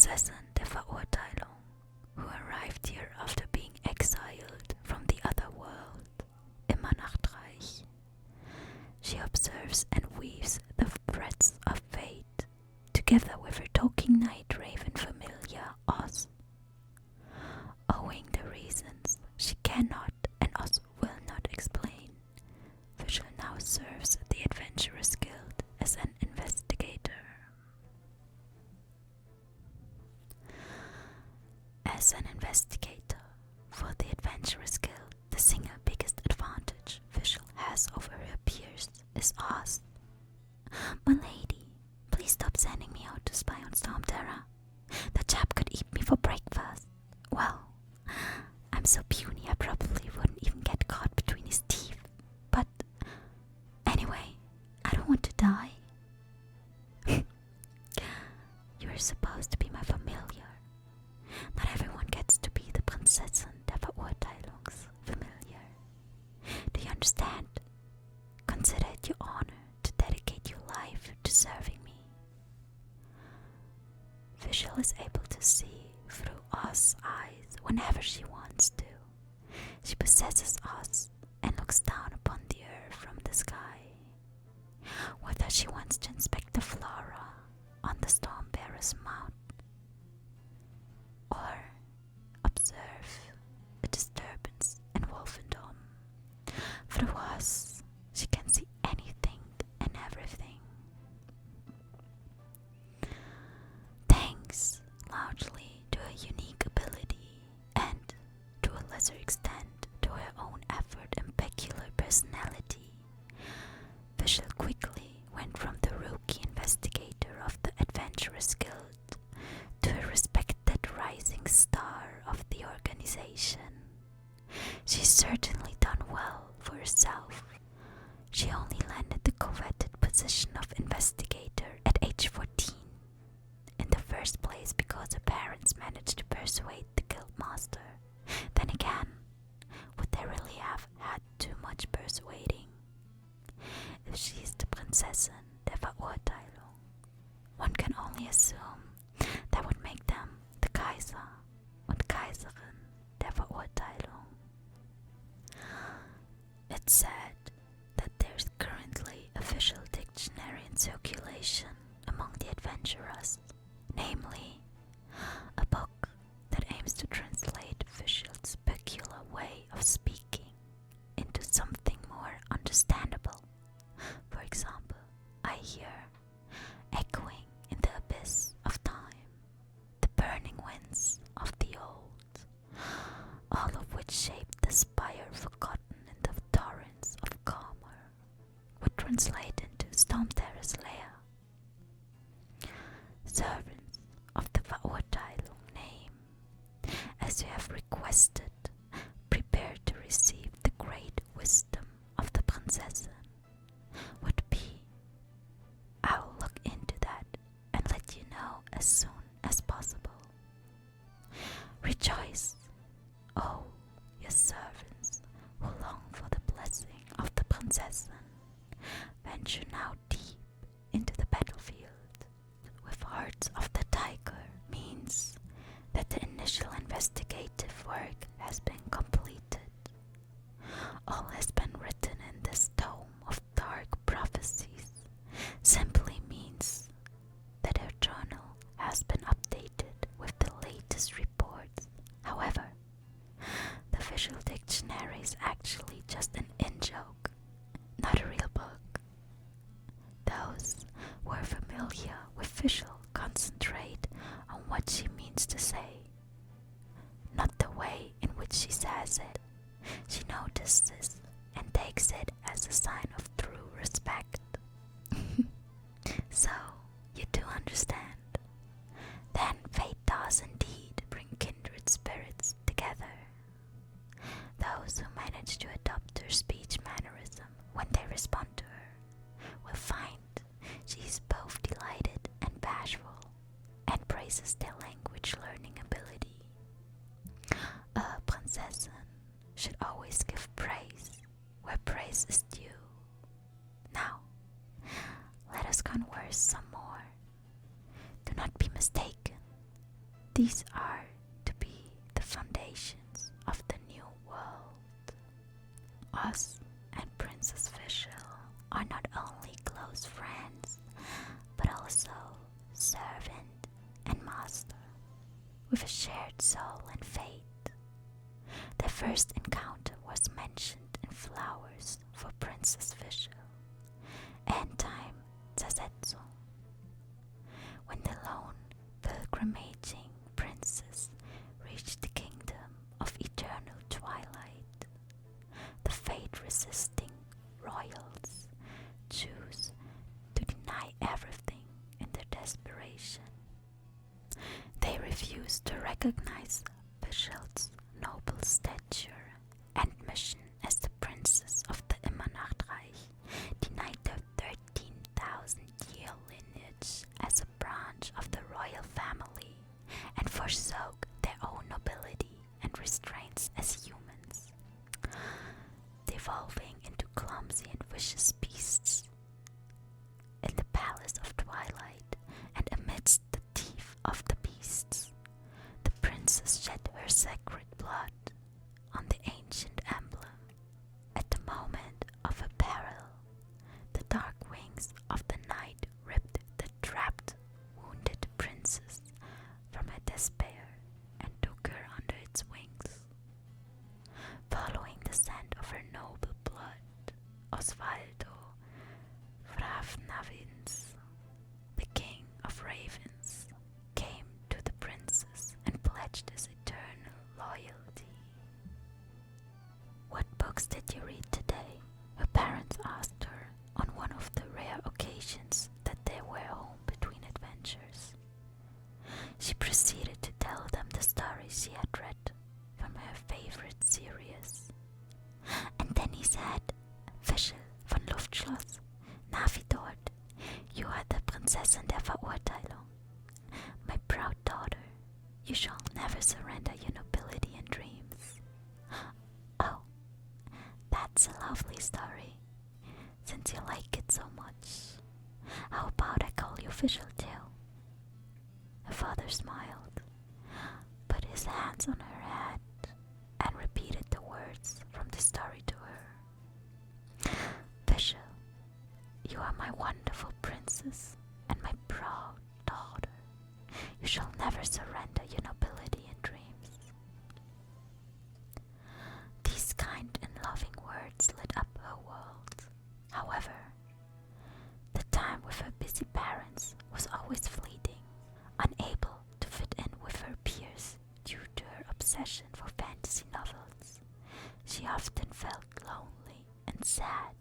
Prinzessin der Verurteilung, who arrived here after being exiled from the other world, immer Nachtreich. She observes and weaves the threads of fate, together with her talking night raven familiar Oz. Owing the reasons she cannot and Oz will not explain, Fischl now serves the Adventurers Guild as an investigator. As an investigator for the Adventurers Guild, the single biggest advantage Fischl has over her peers is Oz. My lady, please stop sending me out to spy on Storm Terra. The chap could eat me for breakfast. Well, I'm so puny I probably wouldn't even get caught between his teeth. But anyway, I don't want to die. You're supposed to be my familiar. Not everyone gets to be the Prinzessin der Verurteilungsfamilie. Do you understand? Consider it your honor to dedicate your life to serving me. Fischl is able to see through Oz's eyes whenever she wants to. She possesses Oz and looks down upon the earth from the sky. Whether she wants to inspect the flora on the Stormbearer's Mount or observe a disturbance in Wolfendom, through Oz she can see anything and everything. Thanks largely to her unique ability and, to a lesser extent, to her own effort and peculiar personality, Fischl quickly went from the rookie investigator of the Adventurers Guild to a respected rising star of the organization. She's certainly done well for herself. She only landed the coveted position of investigator at age 14. In the first place because her parents managed to persuade the guildmaster. Then again, would they really have had too much persuading? If she's the Prinzessin der Verurteilung, one can only assume that would make them the Kaiser und Kaiserin der Verurteilung. It's said that there's currently a official dictionary in circulation among the adventurers, namely, a book that aims to translate Fischl's peculiar way of speaking into something more understandable. For example, I hear, echoing in the abyss of time, the burning winds of the old, all of which shaped the spire forgotten in the torrents of Calmer, would translate into Stormterror's lair. Servants of the Verurteilung name, as you have requested, prepare to receive the great wisdom of the Prinzessin, would be. I'll look into that and let you know as soon as possible. Rejoice, oh, your servants who long for the blessing of the Prinzessin. Venture now deep into the battlefield with hearts of the tiger means that the initial investigative work has been completed. All has been written in this tome of dark prophecies simply means that her journal has been updated with the latest reports. However, the Fischl dictionary is actually just an in-joke, not a real book. Those who are familiar with Fischl concentrate on what she means to say, not the way in which she says it. She notices and takes it as a sign of true respect. So, you do understand. Then fate does indeed bring kindred spirits together. Those who manage to adopt her speech mannerism when they respond to her will find she is both delighted and bashful, and praises their language learning ability. A Prinzessin should always give praise where praise is due. Now, let us converse some more. Do not be mistaken. These are to be the foundations of the new world. Us and Princess Fischl are not only close friends, but also servant and master, with a shared soul and fate. Their first encounter was mentioned in Flowers for Princess Fischl and Time Zazetsu, when the lone pilgrimaging princess reached the kingdom of eternal twilight. The fate-resisting royals choose to deny everything in their desperation. They refuse to recognize Fischl's noble stature and mission as the princess of the Immernachtreich, denied their 13,000-year lineage as a branch of the royal family, and forsook their own nobility and restraints as humans, devolving into clumsy and vicious beasts. In the palace of twilight, and amidst the teeth of the beasts, the princess shed her sacred blood on the ancient emblem. At the moment of her peril, the dark wings of the night ripped the trapped, wounded princess from her despair and took her under its wings. Following the scent of her noble blood, Osvaldo Fravnavins, the king of ravens, came to the princess and pledged his eternal loyalty. "What books did you read today?" her parents asked her on one of the rare occasions that they were home between adventures. She proceeded to tell them the stories she had read from her favorite series. And then he said, "Fischl von Luftschloss, na wie dort, you are the Prinzessin der Verurteilung. My proud daughter, you shall never surrender your nobility and dreams." "Oh, that's a lovely story, since you like it so much. How about I call you Fischl too?" Her father smiled, put his hands on her head, and repeated the words from the story to her. "Fischl, you are my wonderful princess and my proud daughter. You shall never surrender your nobility and dreams." These kind and loving words lit up her world. However, the time with her busy parents was always fleeting. Unable to fit in with her peers due to her obsession for fantasy novels, she often felt lonely and sad.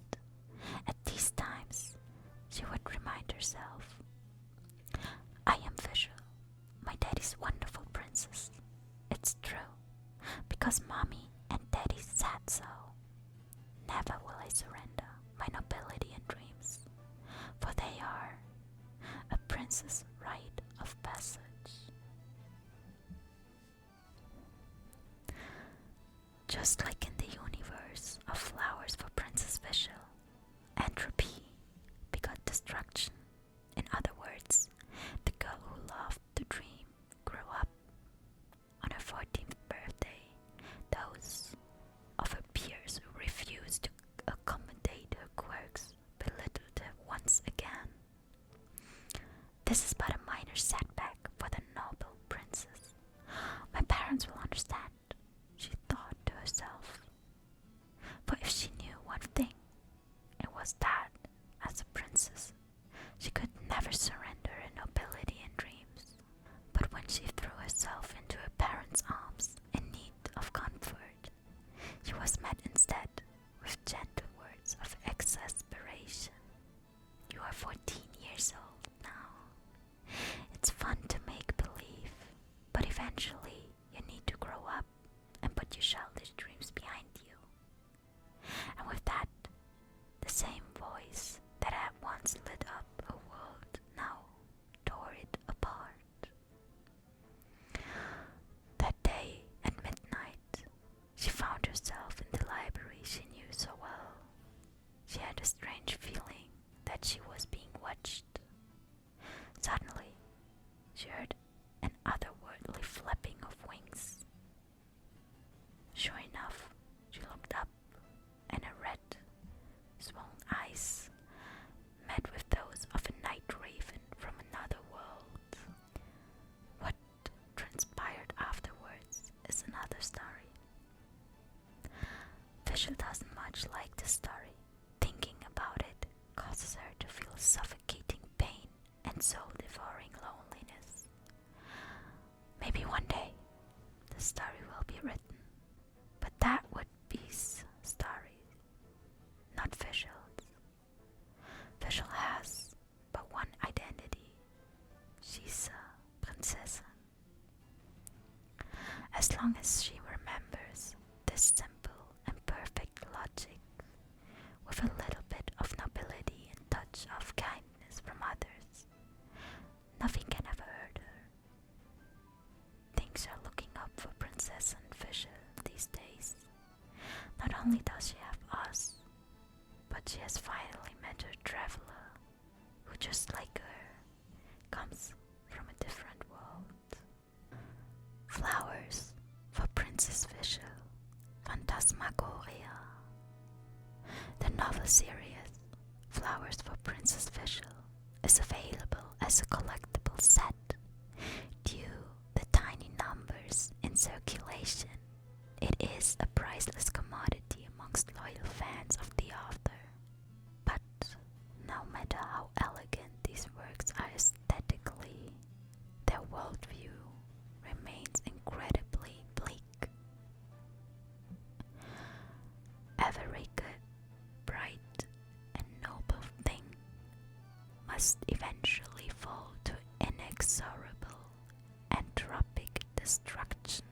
At these times, she would remind herself, "I am Fischl, my daddy's wonderful princess. It's true, because mommy and daddy said so. Never will I surrender my nobility and dreams, for they are a princess' rite of passage." Just like in the universe of Flowers for Princess Fischl, entropy begot destruction. In other words, the girl who loved to dream grew up. On her 14th birthday, those of her peers who refused to accommodate her quirks belittled her once again. "This is but a minor setback for the noble princess. My parents will understand," she thought to herself. For if she knew one thing, it was that, as a princess, she could never surrender her nobility and dreams. But when she threw herself into her parents' arms in need of comfort, she was met instead with gentle words of exasperation. "You are 14 years old now. It's fun to make believe, but eventually you need to grow up and put your childish dreams behind you." And with that, the same voice that had once lit up a world now tore it apart. That day at midnight, she found herself in the library she knew so well. She had a strange feeling that she was being watched. Suddenly, she heard an otherworldly Maybe one day the story will be written, but that would be story, not Fischl's. Fischl has but one identity. She's a princess. As long as she remembers this simple and perfect logic, with a little bit of nobility and touch of kindness from others, nothing can ever hurt her. Things are looking up for Princess and Fischl these days. Not only does she have us, but she has finally met her traveler, who just like her, comes from a different world. Flowers for Princess Fischl, Phantasmagoria. The novel series Flowers for Princess Fischl is available as a collectible set due the tiny numbers in circulation. It is a priceless commodity amongst loyal fans of the author. But no matter how elegant these works are aesthetically, their worldview remains incredibly bleak. Every good, bright, and noble thing must eventually fall to inexorable, entropic destruction,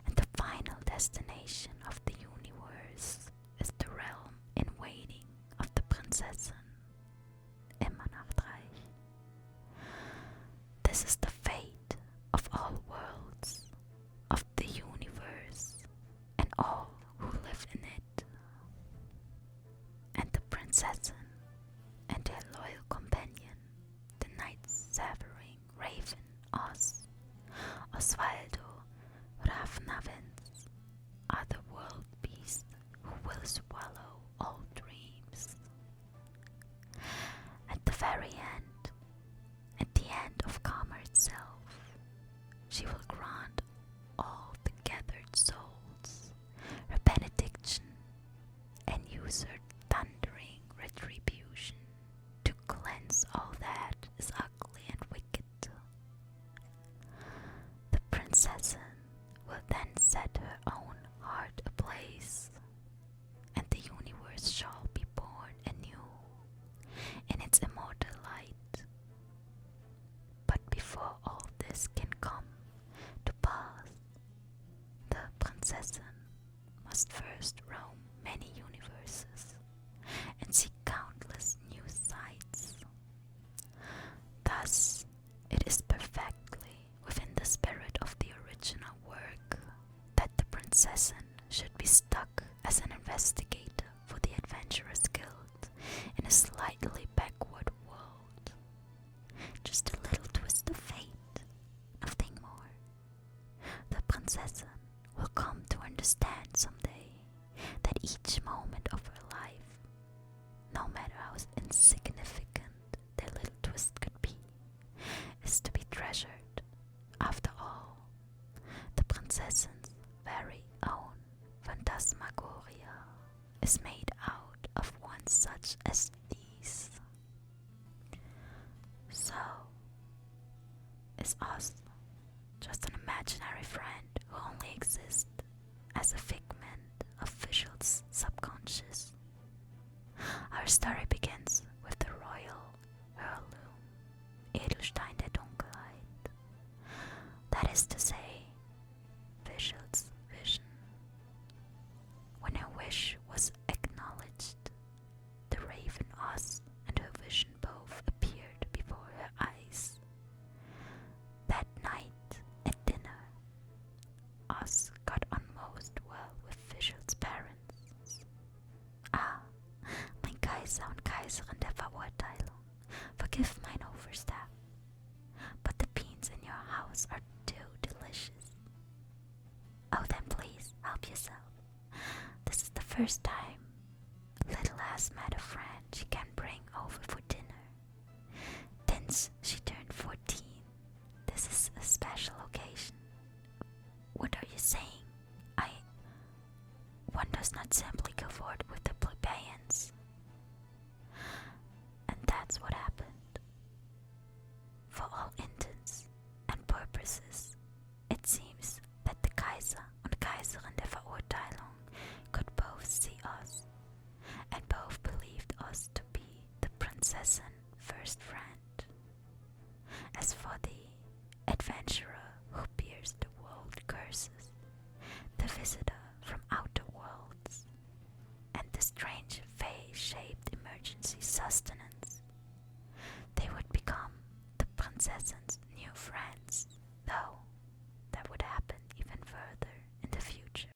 and the final destination of the universe is the realm in waiting of the Prinzessin, immer Nachtreich. This is the fate of all worlds, of the universe, and all who live in it. And the Prinzessin and their loyal companion, the night-savoring raven Osvaldo Ravnavens, are the world beast who will swallow all dreams. At the very end, at the end of Karma itself, she will grant all the gathered souls her benediction and use her thundering retribution to cleanse all that is ugly and wicked. The Princessin will then set her own heart ablaze, and the universe shall be born anew in its immortal light. But before all this can come to pass, the Princessin must first roam many universes and see countless new sights. Thus, it is perfectly within the spirit of the original work that the Princessin should be stuck as an investigator for the Adventurers Guild in a slightly backward world. Just a little twist of fate, nothing more. The Princessin will come to understand someday that each moment of her life, no matter how insignificant their little twist could be, is to be treasured. After all, the Princessin's very own Phantasmagoria is made out of one such as these. So, is us just an imaginary friend who only exists as a figment of Fischl's subconscious? Our story begins with the royal heirloom, Edelstein der Dunkelheit. That is to say, Fischl's vision. When her wish was acknowledged, the raven Oz and her vision both appeared before her eyes. That night at dinner, Oz got on most well with Fischl's parents. Ah, mein Kaiser und Kaiserin der Verurteilung, forgive mine overstep, but the beans in your house are too delicious. Oh, then please help yourself. This is the first time Little has met a friend she can bring over for dinner. Since she turned 14, this is a special occasion. What are you saying? One does not simply go forward with the plebeians. And that's what happened. For all intents and purposes, emergency sustenance. They would become the princess's